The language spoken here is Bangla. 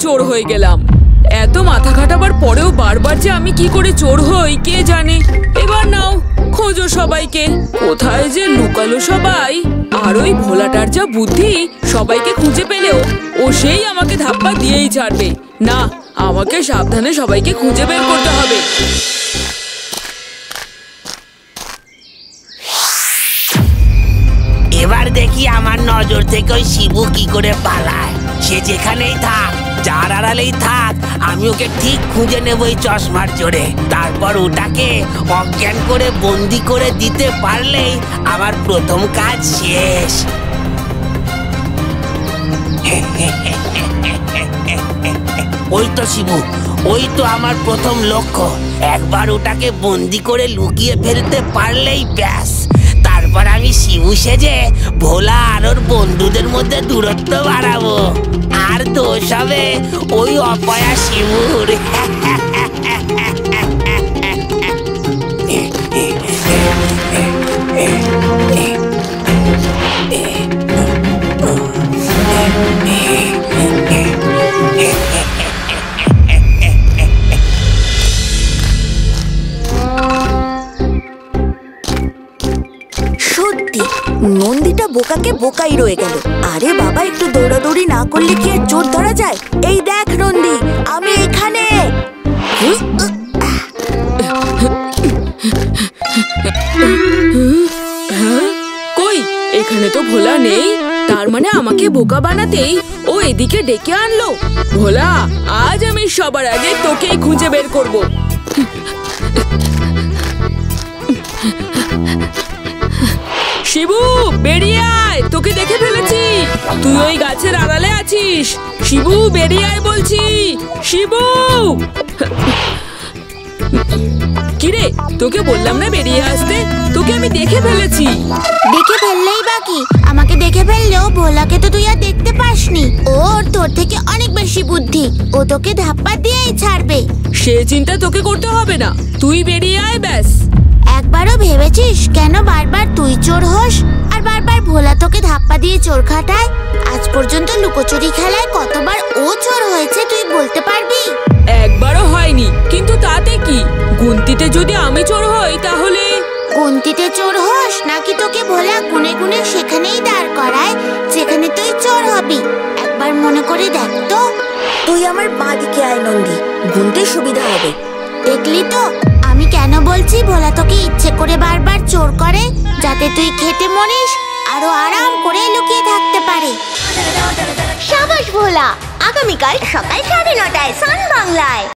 চোর হয়ে গেলাম। এত মাথা খাটাবার পরেও বারবার যে আমি কি করে চোর হই কে জানে। এবার নাও খোঁজো সবাইকে, কোথায় যে লুকালো সবাই। আর ওই ভোলাটার যা বুদ্ধি, সবাইকে খুঁজে পেলেও ও সেই আমাকে ধাপ্পা দিয়েই ছাড়বে। না, আমাকে সাবধানে সবাইকে খুঁজে বের করতে হবে। এবার দেখি আমার নজর থেকে ওই শিবু কি করে পালায়। সে যেখানেই থাক, যার আড়ালেই থাক, আমি ওকে ঠিক খুঁজে নেব এই চশমার জোরে। তারপর ওটাকে অজ্ঞান করে বন্দি করে দিতে পারলেই আমার প্রথম কাজ শেষ। ওই তো শিবু, ওই তো আমার প্রথম লক্ষ্য। একবার ওটাকে বন্দি করে লুকিয়ে ফেলতে পারলেই ব্যাস। তারপর আমি শিবু সেজে ভোলা আর ওর বন্ধুদের মধ্যে দূরত্ব বাড়াবো। আর দোষ হবে ওই অপয়া শিবুর। নন্দীটা বোকাকে বোকাই রয়ে গেল। আরে বাবা, একটু দৌড়াদৌড়ি না করলে কি আর চোর ধরা যায়? এই দেখ নন্দী, আমি এখানে। কই, এখানে তো ভোলা নেই। তার মানে আমাকে বোকা বানাতেই ও এদিকে ডেকে আনলো। ভোলা, আজ আমি সবার আগে তোকেই খুঁজে বের করব। শিবু, বেরিয়ে আয়, তোকে দেখে ফেলেছি। তুই ওই গাছের আড়ালে আছিস। শিবু, বেরিয়ে আয় বলছি। শিবু, কিরে, তোকে বললাম না বেরিয়ে আসতে? তোকে আমি দেখে ফেলেছি। দেখে ফেললেই বাকি, আমাকে দেখে ফেললেও ভোলাকে তো তুই আর দেখতে পাসনি। ওর তোর থেকে অনেক বেশি বুদ্ধি, ও তোকে ধাপ্পা দিয়েই ছাড়বে। সে চিন্তা তোকে করতে হবে না, তুই বেরিয়ে আয় ব্যাস। একবারও ভেবেছিস কেন বারবার তুই চোর হোস আর বারবার ভোলা তোকে ধাপ্পা দিয়ে চোর খাটায়? আজ পর্যন্ত লুকোচুরি খেলায় কতবার ও চোর হয়েছে তুই বলতে পারবি? একবারও হয়নি, কিন্তু তাতে কি? গুনতিতে যদি আমি চোর হই তাহলে? গুনতিতে চোর হোস নাকি তোকে ভোলা গুনে গুনে সেখানেই দাঁড় করায় যেখানে তুই চোর হবি? একবার মনে করে দেখ তো। তুই আমার বাঁ দিকে আয় নন্দী, গুনতে সুবিধা হবে। দেখলি তো আমি কেন বলছি ভোলা তোকে ইচ্ছে করে বারবার চোর করে, যাতে তুই খেতে মরিস আরো আরাম করে লুকিয়ে থাকতে পারে। সাবাস ভোলা, আগামীকাল সকাল 9:30টায় সান বাংলায়।